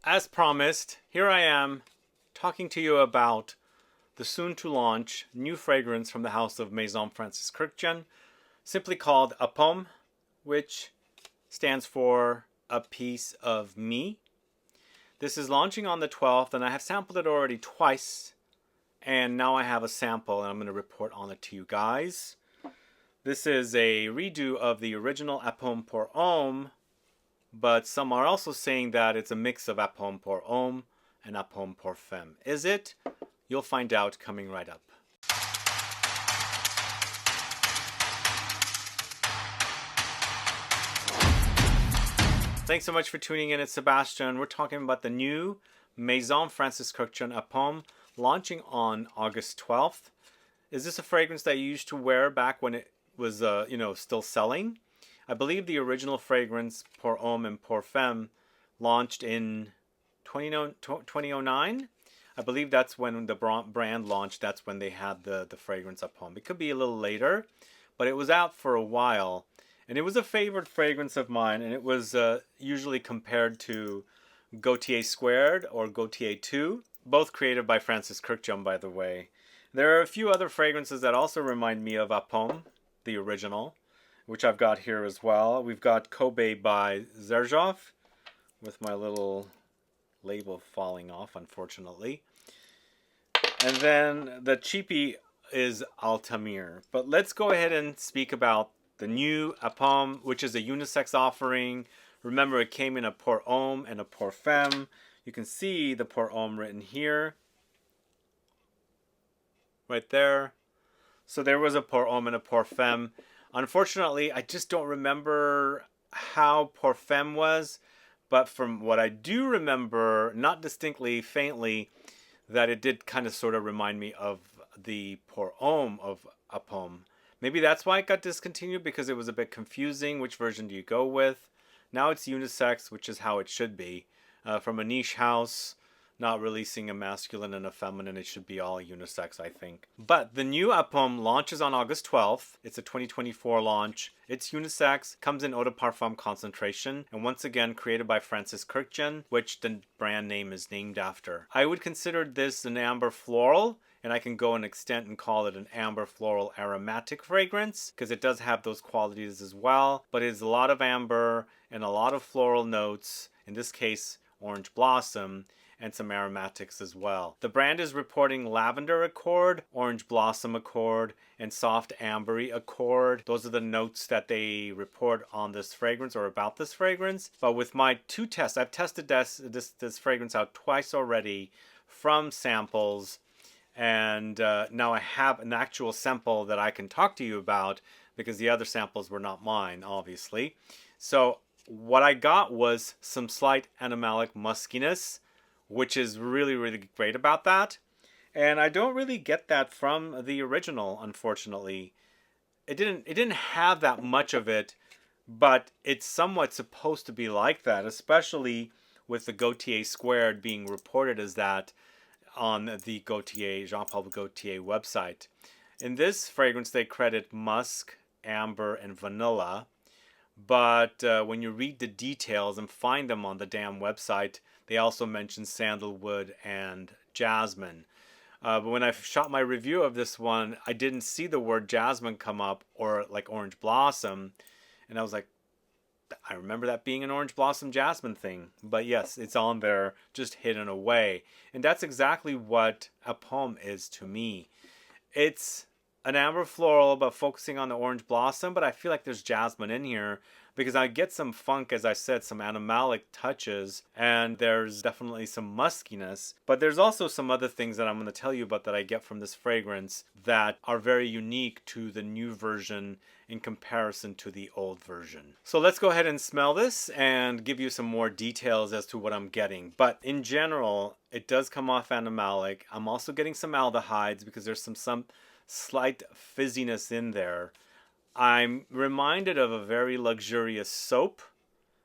As promised, here I am talking to you about the soon to launch new fragrance from the house of Maison Francis Kurkdjian, simply called APOM, which stands for A Piece of Me. This is launching on the 12th, and I have sampled it already twice, and now I have a sample, and I'm going to report on it to you guys. This is a redo of the original APOM pour Homme, but some are also saying that it's a mix of APOM pour Homme and APOM pour Femme. Is it? You'll find out coming right up. Thanks so much for tuning in. It's Sebastian. We're talking about the new Maison Francis Kurkdjian APOM launching on August 12th. Is this a fragrance that you used to wear back when it was, still selling? I believe the original fragrance, Pour Homme and Pour Femme, launched in 2009. I believe that's when the brand launched. That's when they had the fragrance APOM. It could be a little later, but it was out for a while. And it was a favorite fragrance of mine, and it was usually compared to Gaultier Squared or Gaultier 2, both created by Francis Kurkdjian, by the way. There are a few other fragrances that also remind me of APOM, the original, which I've got here as well. We've got Kobe by XERJOFF, with my little label falling off, unfortunately. And then the cheapie is ALTAMIR. But let's go ahead and speak about the new APOM, which is a unisex offering. Remember, it came in a Pour Homme and a Pour Femme. You can see the Pour Homme written here, right there. So there was a Pour Homme and a Pour Femme. Unfortunately, I just don't remember how Pour Femme was, but from what I do remember, not distinctly, faintly, that it did kind of sort of remind me of the Pour Homme of APOM. Maybe that's why it got discontinued, because it was a bit confusing. Which version do you go with? Now it's unisex, which is how it should be. From a niche house, not releasing a masculine and a feminine, it should be all unisex, I think. But the new APOM launches on August 12th. It's a 2024 launch. It's unisex, comes in Eau De Parfum concentration, and once again created by Francis Kurkdjian, which the brand name is named after. I would consider this an amber floral, and I can go an extent and call it an amber floral aromatic fragrance, because it does have those qualities as well, but it's a lot of amber and a lot of floral notes, in this case orange blossom, and some aromatics as well. The brand is reporting lavender accord, orange blossom accord, and soft ambery accord. Those are the notes that they report on this fragrance or about this fragrance. But with my two tests, I've tested this fragrance out twice already from samples, and now I have an actual sample that I can talk to you about, because the other samples were not mine, obviously. So what I got was some slight animalic muskiness, which is really, really great about that. And I don't really get that from the original, unfortunately. It didn't have that much of it, but it's somewhat supposed to be like that, especially with the Gaultier Squared being reported as that on the Gaultier, Jean-Paul Gaultier website. In this fragrance, they credit musk, amber, and vanilla. But when you read the details and find them on the damn website, they also mention sandalwood and jasmine. But when I shot my review of this one, I didn't see the word jasmine come up, or like orange blossom. And I was like, I remember that being an orange blossom jasmine thing. But yes, it's on there, just hidden away. And that's exactly what APOM is to me. It's an amber floral, but focusing on the orange blossom, but I feel like there's jasmine in here, because I get some funk, as I said, some animalic touches, and there's definitely some muskiness. But there's also some other things that I'm going to tell you about that I get from this fragrance that are very unique to the new version in comparison to the old version. So let's go ahead and smell this and give you some more details as to what I'm getting. But in general, it does come off animalic. I'm also getting some aldehydes, because there's some slight fizziness in there. I'm reminded of a very luxurious soap,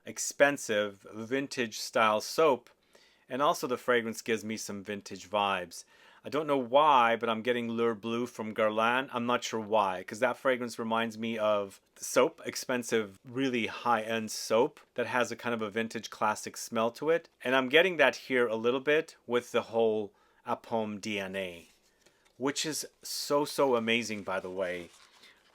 expensive vintage style soap, and also the fragrance gives me some vintage vibes. I don't know why, but I'm getting Lure Blue from Guerlain. I'm not sure why, because that fragrance reminds me of soap, expensive, really high-end soap that has a kind of a vintage classic smell to it. And I'm getting that here a little bit with the whole APOM DNA, which is so, so amazing, by the way.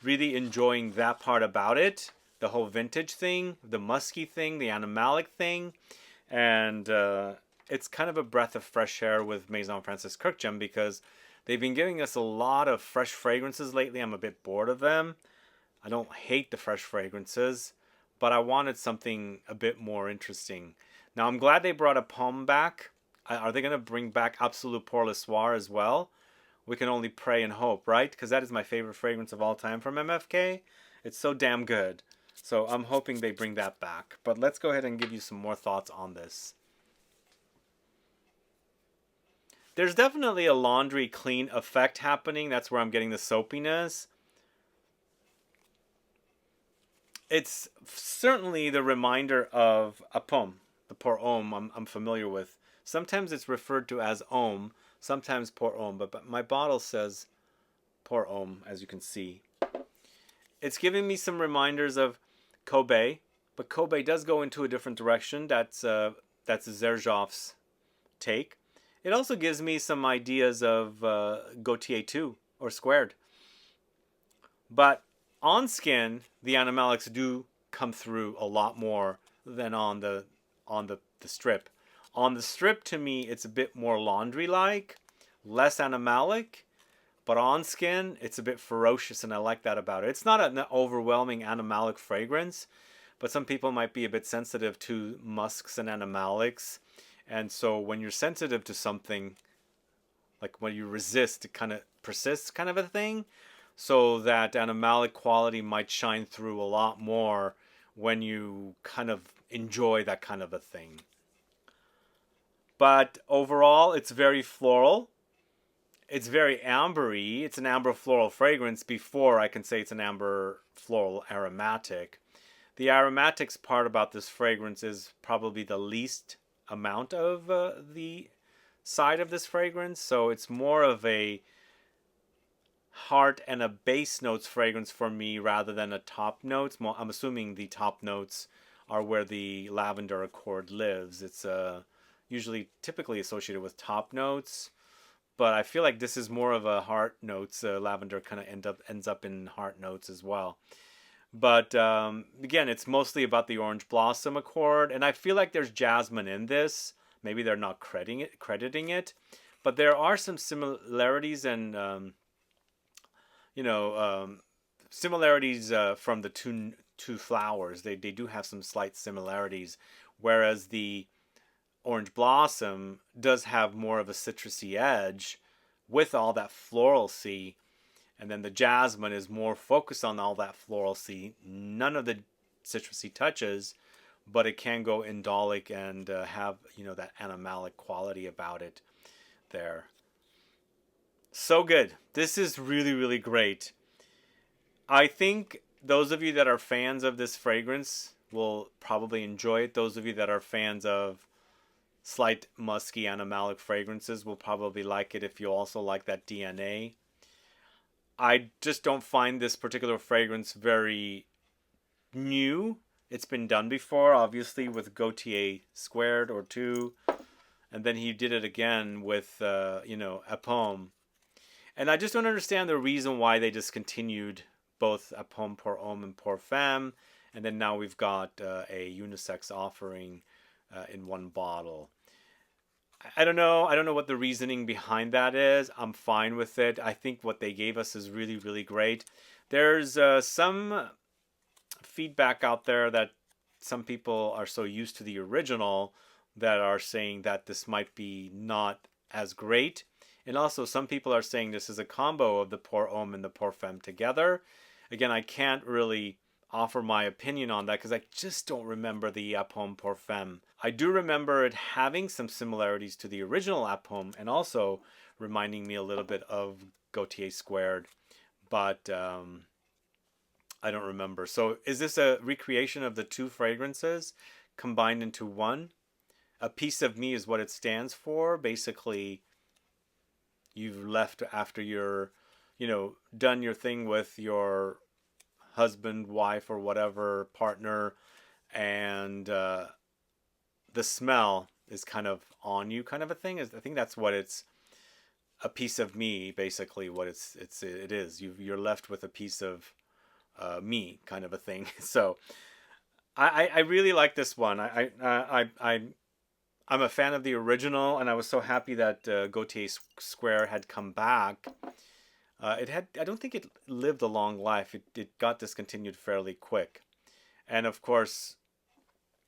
Really enjoying that part about it. The whole vintage thing, the musky thing, the animalic thing. And it's kind of a breath of fresh air with Maison Francis Kurkdjian because they've been giving us a lot of fresh fragrances lately. I'm a bit bored of them. I don't hate the fresh fragrances, but I wanted something a bit more interesting. Now, I'm glad they brought a APOM back. Are they going to bring back Absolute Pour Le Soir as well? We can only pray and hope, right? Because that is my favorite fragrance of all time from MFK. It's so damn good. So I'm hoping they bring that back. But let's go ahead and give you some more thoughts on this. There's definitely a laundry clean effect happening. That's where I'm getting the soapiness. It's certainly the reminder of APOM, the Pour Homme I'm familiar with. Sometimes it's referred to as Homme, sometimes Pour Homme, but my bottle says Pour Homme, as you can see. It's giving me some reminders of Kobe, but Kobe does go into a different direction. That's XERJOFF's take. It also gives me some ideas of Gaultier 2 or Squared. But on skin, the Animalics do come through a lot more than on the strip. On the strip, to me, it's a bit more laundry-like, less animalic, but on skin, it's a bit ferocious, and I like that about it. It's not an overwhelming animalic fragrance, but some people might be a bit sensitive to musks and animalics, and so when you're sensitive to something, like when you resist, it kind of persists kind of a thing, so that animalic quality might shine through a lot more when you kind of enjoy that kind of a thing. But overall, it's very floral. It's very ambery. It's an amber floral fragrance before I can say it's an amber floral aromatic. The aromatics part about this fragrance is probably the least amount of the side of this fragrance. So it's more of a heart and a base notes fragrance for me rather than a top notes. I'm assuming the top notes are where the lavender accord lives. It's usually typically associated with top notes, but I feel like this is more of a heart notes. Lavender kind of ends up in heart notes as well. But again, it's mostly about the orange blossom accord, and I feel like there's jasmine in this. Maybe they're not crediting it, but there are some similarities and similarities from the two flowers. They do have some slight similarities, whereas the orange blossom does have more of a citrusy edge with all that floralcy, and then the jasmine is more focused on all that floralcy, none of the citrusy touches, but it can go indolic and have that animalic quality about it there. So good. This is really, really great. I think those of you that are fans of this fragrance will probably enjoy it. Those of you that are fans of slight musky animalic fragrances will probably like it if you also like that DNA. I just don't find this particular fragrance very new. It's been done before, obviously, with Gaultier Squared or 2. And then he did it again with, APOM. And I just don't understand the reason why they discontinued both APOM Pour Homme and Perfume. And then now we've got a unisex offering in one bottle. I don't know. I don't know what the reasoning behind that is. I'm fine with it. I think what they gave us is really, really great. There's some feedback out there that some people are so used to the original that are saying that this might be not as great. And also some people are saying this is a combo of the Pour Homme and the Perfume together. Again, I can't really offer my opinion on that because I just don't remember the APOM Perfume. I do remember it having some similarities to the original APOM and also reminding me a little bit of Gaultier Squared, but I don't remember. So is this a recreation of the two fragrances combined into one? A piece of me is what it stands for. Basically, you've left after you're, done your thing with your husband, wife, or whatever partner, and the smell is kind of on you, kind of a thing. I think that's what it's, a piece of me, basically. What it is. You're left with a piece of me, kind of a thing. So I really like this one. I'm a fan of the original, and I was so happy that Gaultier Square had come back. I don't think it lived a long life. It got discontinued fairly quick. And of course,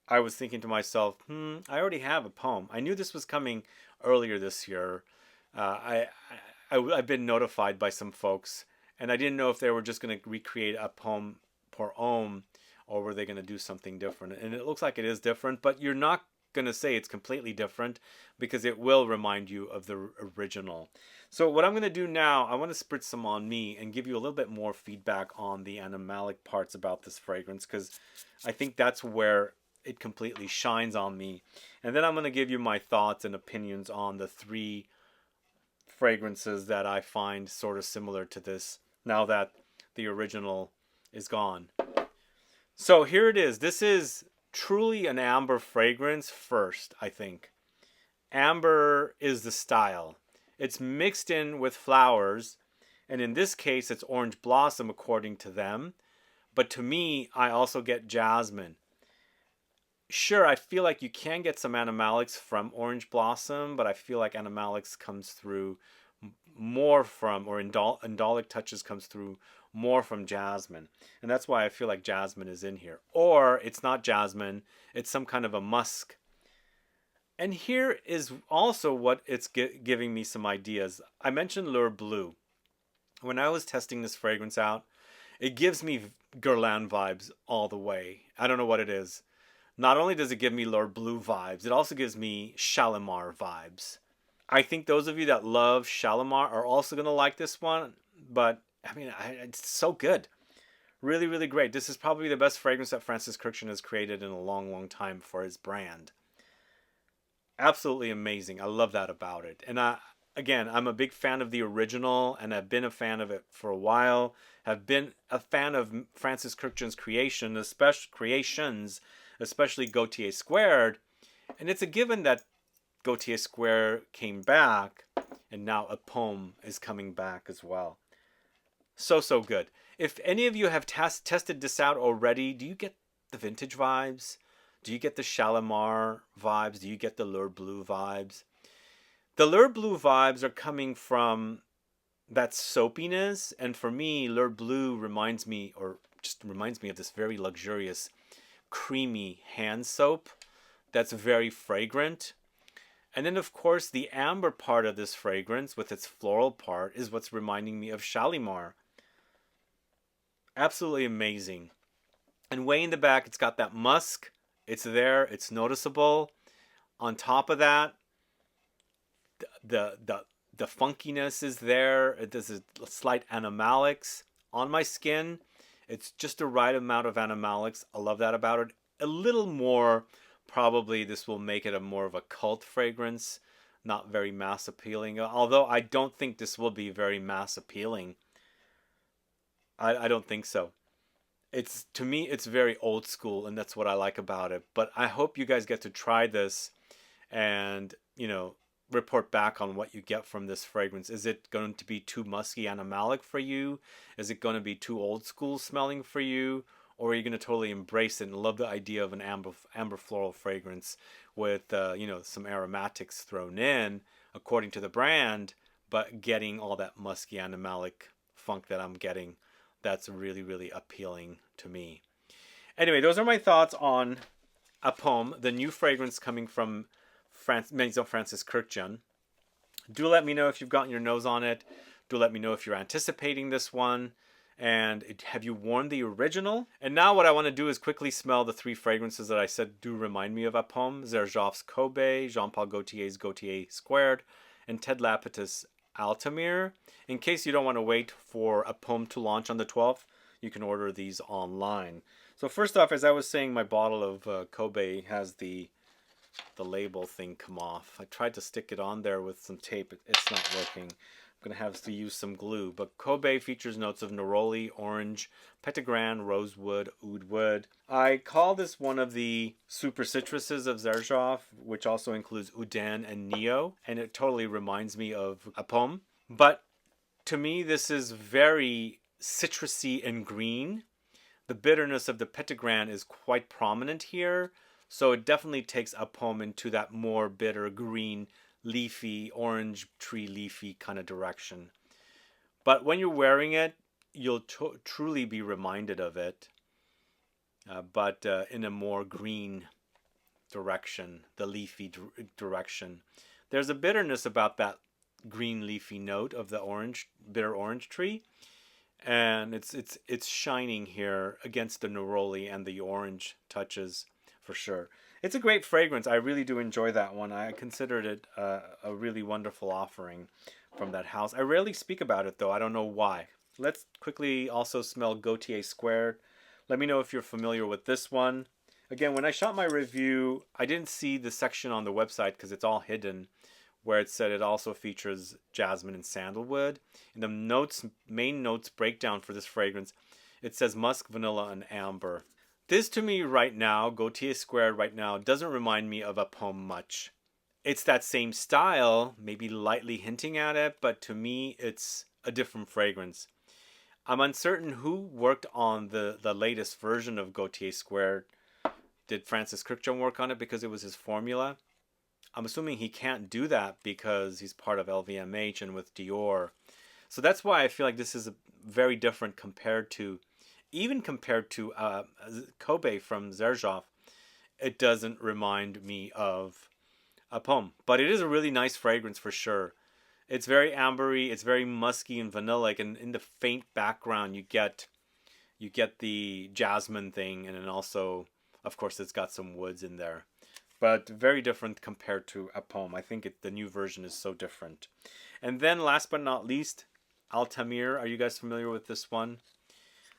I was thinking to myself, I already have a poem. I knew this was coming earlier this year. I've been notified by some folks, and I didn't know if they were just going to recreate a poem pour homme, or were they going to do something different. And it looks like it is different, but you're not going to say it's completely different, because it will remind you of the original. So what I'm going to do now, I want to spritz some on me and give you a little bit more feedback on the animalic parts about this fragrance, because I think that's where it completely shines on me. And then I'm going to give you my thoughts and opinions on the 3 fragrances that I find sort of similar to this now that the original is gone. So here it is. This is truly an amber fragrance first, I think. Amber is the style. It's mixed in with flowers, and in this case it's orange blossom according to them. But to me, I also get jasmine. Sure, I feel like you can get some animalics from orange blossom, but I feel like animalics comes through more from, or indolic touches comes through more from jasmine. And that's why I feel like jasmine is in here. Or it's not jasmine, it's some kind of a musk. And here is also what it's giving me some ideas. I mentioned Lure Blue. When I was testing this fragrance out, it gives me Guerlain vibes all the way. I don't know what it is. Not only does it give me Lure Blue vibes, it also gives me Shalimar vibes. I think those of you that love Shalimar are also going to like this one. But, I mean, it's so good. Really, really great. This is probably the best fragrance that Francis Kurkdjian has created in a long, long time for his brand. Absolutely amazing. I love that about it. And again, I'm a big fan of the original, and I've been a fan of it for a while. Have been a fan of Francis Kurkdjian's creations, especially Gaultier Squared. And it's a given that Gaultier Square came back, and now APOM is coming back as well. So good. If any of you have tested this out already, do you get the vintage vibes? Do you get the Shalimar vibes? Do you get the Lure Blue vibes? The Lure Blue vibes are coming from that soapiness, and for me, Lure Blue reminds me of this very luxurious, creamy hand soap that's very fragrant. And then, of course, the amber part of this fragrance with its floral part is what's reminding me of Shalimar. Absolutely amazing. And way in the back, it's got that musk. It's there. It's noticeable. On top of that, the funkiness is there. There's a slight animalics on my skin. It's just the right amount of animalics. I love that about it. A little more, probably this will make it a more of a cult fragrance, not very mass appealing. Although I don't think this will be very mass appealing. I don't think so. To me, it's very old school, and that's what I like about it. But I hope you guys get to try this and, report back on what you get from this fragrance. Is it going to be too musky animalic for you? Is it going to be too old school smelling for you? Or are you going to totally embrace it and love the idea of an amber floral fragrance with, some aromatics thrown in, according to the brand, but getting all that musky animalic funk that I'm getting? That's really, really appealing to me. Anyway, those are my thoughts on APOM, the new fragrance coming from Maison Francis Kurkdjian. Do let me know if you've gotten your nose on it. Do let me know if you're anticipating this one. And have you worn the original? And now what I want to do is quickly smell the 3 fragrances that I said do remind me of APOM. XERJOFF's Kobe, Jean-Paul Gaultier's Gaultier Squared, and Ted Lapidus' ALTAMIR. In case you don't want to wait for APOM to launch on the 12th, you can order these online. So first off, as I was saying, my bottle of Kobe has the the label thing come off. I tried to stick it on there with some tape. It's not working. I'm going to have to use some glue. But Kobe features notes of Neroli, orange, Petitgrain, Rosewood, Oud wood. I call this one of the super citruses of XERJOFF, which also includes Oudin and Neo. And it totally reminds me of APOM. But to me, this is very citrusy and green. The bitterness of the Petitgrain is quite prominent here. So it definitely takes APOM into that more bitter green, leafy, orange tree leafy kind of direction. But when you're wearing it, you'll truly be reminded of it, but in a more green direction, the leafy direction. There's a bitterness about that green leafy note of the orange, bitter orange tree, and it's shining here against the neroli and the orange touches for sure. It's a great fragrance. I really do enjoy that one. I considered it a really wonderful offering from that house. I rarely speak about it though. I don't know why. Let's quickly also smell Gaultier Squared. Let me know if you're familiar with this one. Again, when I shot my review, I didn't see the section on the website because it's all hidden, where it said it also features jasmine and sandalwood. In the notes, main notes breakdown for this fragrance, it says musk, vanilla, and amber. This to me right now, Gaultier Squared right now, doesn't remind me of APOM much. It's that same style, maybe lightly hinting at it, but to me it's a different fragrance. I'm uncertain who worked on the latest version of Gaultier Squared. Did Francis Kurkdjian work on it because it was his formula? I'm assuming he can't do that because he's part of LVMH and with Dior. So that's why I feel like this is very different compared to, even compared to Kobe from XERJOFF. It doesn't remind me of APOM. But it is a really nice fragrance for sure. It's very ambery, it's very musky and vanilla-like, and in the faint background you get the jasmine thing, and then also, of course, it's got some woods in there. But very different compared to APOM. I think the new version is so different. And then last but not least, ALTAMIR. Are you guys familiar with this one?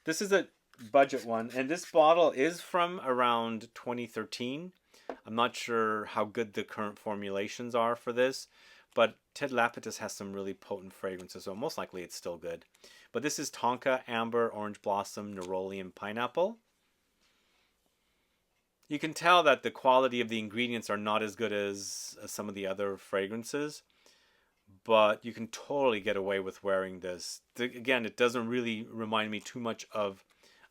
This is a budget one, and this bottle is from around 2013. I'm not sure how good the current formulations are for this, but LAPIDUS has some really potent fragrances, so most likely it's still good. But this is Tonka, Amber, Orange Blossom, Neroli, and Pineapple. You can tell that the quality of the ingredients are not as good as some of the other fragrances, but you can totally get away with wearing this. Again, it doesn't really remind me too much of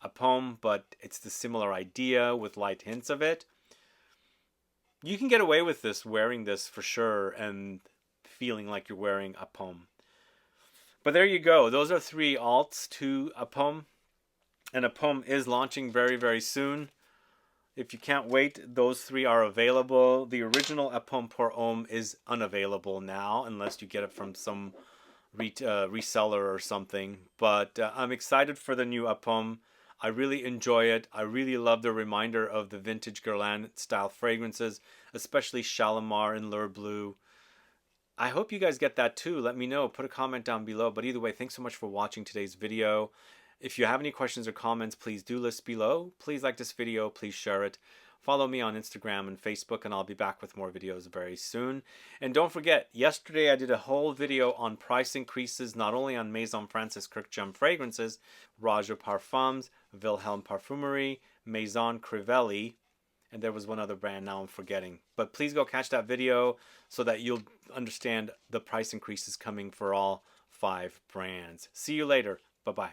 APOM, but it's the similar idea with light hints of it. You can get away with this, wearing this for sure, and feeling like you're wearing APOM. But there you go. Those are 3 alts to APOM. And APOM is launching very, very soon. If you can't wait, those 3 are available. The original APOM pour homme is unavailable now, unless you get it from some reseller or something. But I'm excited for the new APOM. I really enjoy it. I really love the reminder of the vintage Guerlain style fragrances, especially Shalimar and L'Heure Bleu. I hope you guys get that too. Let me know. Put a comment down below. But either way, thanks so much for watching today's video. If you have any questions or comments, please do list below. Please like this video. Please share it. Follow me on Instagram and Facebook, and I'll be back with more videos very soon. And don't forget, yesterday I did a whole video on price increases, not only on Maison Francis Kurkdjian fragrances, Eau De Parfums, Wilhelm Parfumerie, Maison Crivelli, and there was one other brand now I'm forgetting. But please go catch that video so that you'll understand the price increases coming for all 5 brands. See you later. Bye-bye.